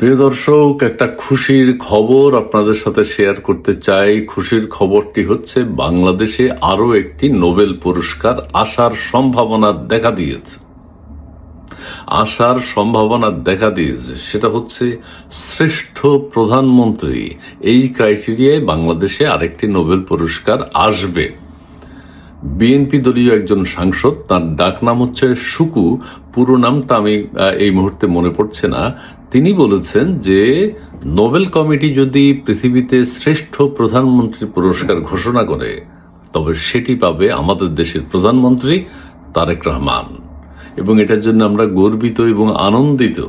প্রিয় দর্শক, একটা খুশির খবর আপনাদের সাথে শেয়ার করতে চাই। খুশির খবরটি হচ্ছে বাংলাদেশে আরো একটি নোবেল পুরস্কার আসার সম্ভাবনা দেখা দিয়েছে। সেটা হচ্ছে শ্রেষ্ঠ প্রধানমন্ত্রী। এই ক্রাইটেরিয়ায় বাংলাদেশে আরেকটি নোবেল পুরস্কার আসবে। বিএনপি দলীয় একজন সাংসদ, তার ডাক নাম হচ্ছে শুকু, পুরো নামটা আমি এই মুহূর্তে মনে পড়ছে না। তিনি বলেছেন যে নোবেল কমিটি যদি পৃথিবীতে শ্রেষ্ঠ প্রধানমন্ত্রী পুরস্কার ঘোষণা করে তবে সেটি পাবে আমাদের দেশের প্রধানমন্ত্রী তারেক রহমান, এবং এটার জন্য আমরা গর্বিত এবং আনন্দিত।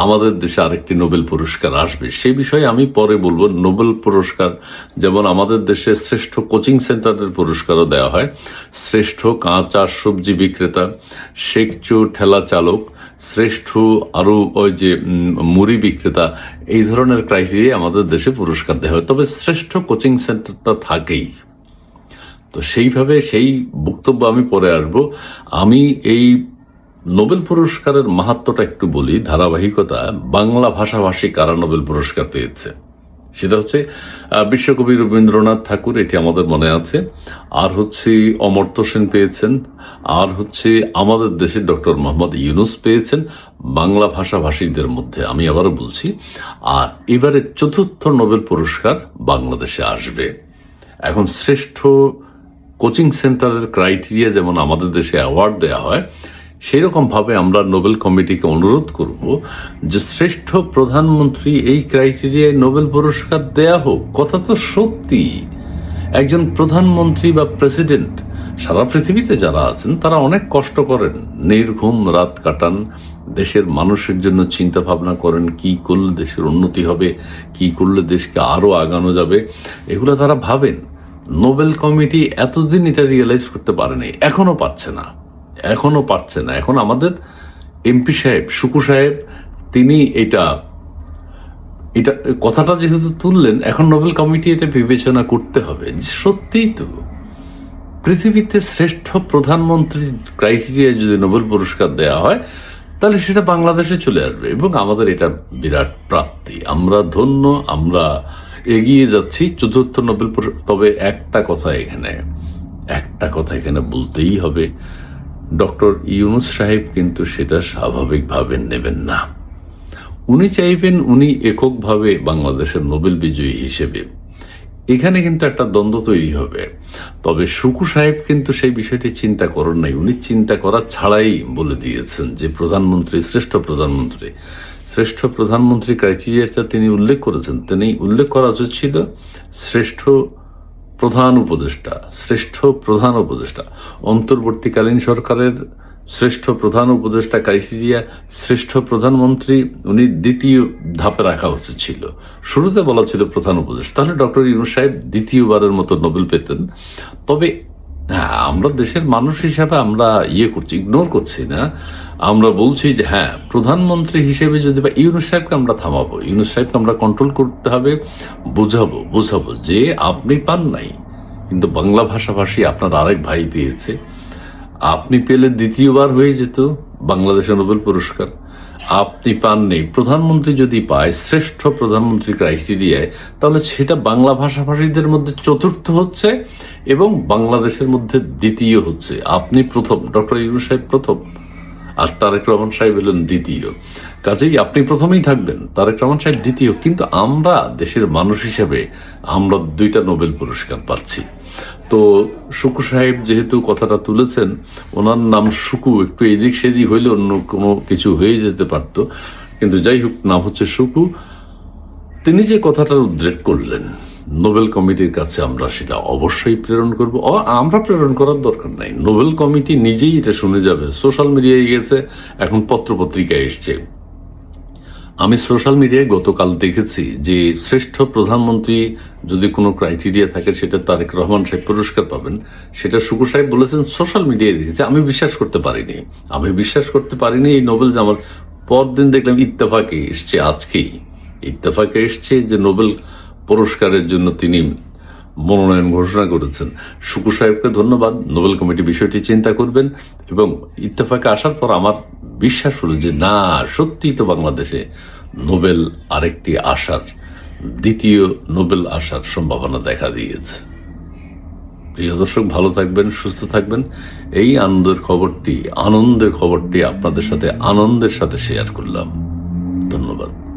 আমাদের দেশে আরেকটি নোবেল পুরস্কার আসবে, সেই বিষয়ে আমি পরে বলবো। নোবেল পুরস্কার যেমন আমাদের দেশে শ্রেষ্ঠ কোচিং সেন্টারের পুরস্কারও দেওয়া হয়, শ্রেষ্ঠ কাঁচা সবজি বিক্রেতা, শেকচু ঠেলা চালক, শ্রেষ্ঠ আরো ওই যে মুড়ি বিক্রেতা, এই ধরনের ক্রাইটেরিয়া আমাদের দেশে পুরস্কার দেওয়া হয়। তবে শ্রেষ্ঠ কোচিং সেন্টারটা থাকেই। তো সেইভাবে সেই বক্তব্য আমি পরে আসব। আমি এই নোবেল পুরস্কারের মাহাত্ম্যটা একটু বলি। ধারাবাহিকতা বাংলা ভাষাভাষী কারা নোবেল পুরস্কার পেয়েছে সেটা হচ্ছে বিশ্বকবি রবীন্দ্রনাথ ঠাকুর, এটি আমাদের মনে আছে। আর হচ্ছে অমর্ত্য সেন পেয়েছেন। আর হচ্ছে আমাদের দেশের ডক্টর মোহাম্মদ ইউনুস পেয়েছেন বাংলা ভাষাভাষীদের মধ্যে, আমি আবারও বলছি। আর এবারে চতুর্থ নোবেল পুরস্কার বাংলাদেশে আসবে। এখন শ্রেষ্ঠ কোচিং সেন্টারের ক্রাইটেরিয়া যেমন আমাদের দেশে অ্যাওয়ার্ড দেওয়া হয়, সেই রকম ভাবে আমরা নোবেল কমিটিকে অনুরোধ করব যে শ্রেষ্ঠ প্রধানমন্ত্রী এই ক্রাইটেরিয়ায় নোবেল পুরস্কার দেয়া হোক। কথা তো সত্যি। একজন প্রধানমন্ত্রী বা প্রেসিডেন্ট সারা পৃথিবীতে যারা আছেন তারা অনেক কষ্ট করেন, নির্ঘুম রাত কাটান, দেশের মানুষের জন্য চিন্তা ভাবনা করেন, কি করলে দেশের উন্নতি হবে, কি করলে দেশকে আরো আগানো যাবে, এগুলো তারা ভাবেন। নোবেল কমিটি এতদিন এটা রিয়েলাইজ করতে পারেনি, এখনো পারছে না। এখন আমাদের এমপি সাহেব, শুকু সাহেব, তিনি এটা কথাটা যেহেতু তুললেন, এখন নোবেল কমিটি এটা বিবেচনা করতে হবে। সত্যিই তো পৃথিবীতে শ্রেষ্ঠ প্রধানমন্ত্রী ক্রাইটেরিয়া যদি নোবেল পুরস্কার দেওয়া হয় তাহলে সেটা বাংলাদেশে চলে আসবে, এবং আমাদের এটা বিরাট প্রাপ্তি। আমরা ধন্য, আমরা এগিয়ে যাচ্ছি চতুর্থ নোবেল পুরস্কার। তবে একটা কথা এখানে বলতেই হবে, ডক্টর ইউনুস সাহেব কিন্তু সেটা স্বাভাবিকভাবে নেবেন না। উনি চাইবেন উনি এককভাবে বাংলাদেশের নোবেল বিজয়ী হিসেবে। এখানে কিন্তু একটা দ্বন্দ্ব তৈরি হবে। তবে শুকু সাহেব কিন্তু সেই বিষয়টি চিন্তা করেন নাই। উনি চিন্তা করা ছাড়াই বলে দিয়েছেন যে শ্রেষ্ঠ প্রধানমন্ত্রী ক্রাইটেরিয়াটা তিনি উল্লেখ করেছেন। তিনি উল্লেখ করা উচিত ছিল শ্রেষ্ঠ প্রধান উপদেষ্টা, অন্তর্বর্তীকালীন সরকারের শ্রেষ্ঠ প্রধান উপদেষ্টা ক্রাইটেরিয়া শ্রেষ্ঠ প্রধানমন্ত্রী উনি দ্বিতীয় ধাপে রাখা উচিত ছিল। শুরুতে বলা ছিল প্রধান উপদেষ্টা, তাহলে ডক্টর ইউনুস সাহেব দ্বিতীয়বারের মতো নোবেল পেতেন। তবে হ্যাঁ, আমরা দেশের মানুষ হিসাবে আমরা ইগনোর করছি না। আমরা বলছি যে হ্যাঁ, প্রধানমন্ত্রী হিসেবে যদি বা ইউনুস সাহেবকে আমরা থামাবো, ইউনুস সাহেবকে আমরা কন্ট্রোল করতে হবে, বোঝাবো যে আপনি পান নাই, কিন্তু বাংলা ভাষাভাষী আপনার আরেক ভাই পেয়েছে, আপনি পেলে দ্বিতীয়বার হয়ে যেত বাংলাদেশের নোবেল পুরস্কার। আপনি পাননি, প্রধানমন্ত্রী যদি পায় শ্রেষ্ঠ প্রধানমন্ত্রী ক্রাইটেরিয়ায়, তাহলে সেটা বাংলা ভাষাভাষীদের মধ্যে চতুর্থ হচ্ছে এবং বাংলাদেশের মধ্যে দ্বিতীয় হচ্ছে। আপনি প্রথম, ডক্টর ইউনুস সাহেব প্রথম, আর তারেক রহমান সাহেব হলেন দ্বিতীয়। কাজেই আপনি প্রথমেই থাকবেন, তারেক রহমান সাহেব দ্বিতীয়। কিন্তু আমরা দেশের মানুষ হিসেবে আমরা দুইটা নোবেল পুরস্কার পাচ্ছি। তো শুকু সাহেব যেহেতু কথাটা তুলেছেন, ওনার নাম শুকু, একটু এদিক সেদিক হইলে অন্য কোনো কিছু হয়ে যেতে পারত, কিন্তু যাই হোক, নাম হচ্ছে শুকু। তিনি যে কথাটার উদ্রেক করলেন, নোবেল কমিটির কাছে আমরা সেটা অবশ্যই প্রেরণ করব। আমরা প্রেরণ করার দরকার নাই, নোবেল কমিটি নিজেই এটা শুনে যাবে। সোশ্যাল মিডিয়ায় গেছে, এখন পত্রপত্রিকায় এসছে। আমি সোশ্যাল মিডিয়ায় গতকাল দেখেছি যে শ্রেষ্ঠ প্রধানমন্ত্রী যদি কোনো ক্রাইটেরিয়া থাকে সেটা তারেক রহমান সাহেব পুরস্কার পাবেন, সেটা শুকু সাহেব বলেছেন। সোশ্যাল মিডিয়ায় দেখেছি, আমি বিশ্বাস করতে পারিনি এই নোবেল। আমার পরদিন দেখলাম ইত্তেফাকে এসছে যে নোবেল পুরস্কারের জন্য তিনি মনোনয়ন ঘোষণা করেছেন। শুকু সাহেবকে ধন্যবাদ। নোবেল কমিটি বিষয়টি চিন্তা করবেন, এবং ইত্তেফাকে আসার পর আমার বিশ্বাস হলো যে না, সত্যিই তো বাংলাদেশে নোবেল আরেকটি আসার, দ্বিতীয় নোবেল আসার সম্ভাবনা দেখা দিয়েছে। প্রিয় দর্শক, ভালো থাকবেন, সুস্থ থাকবেন। এই আনন্দের খবরটি আপনাদের সাথে আনন্দের সাথে শেয়ার করলাম। ধন্যবাদ।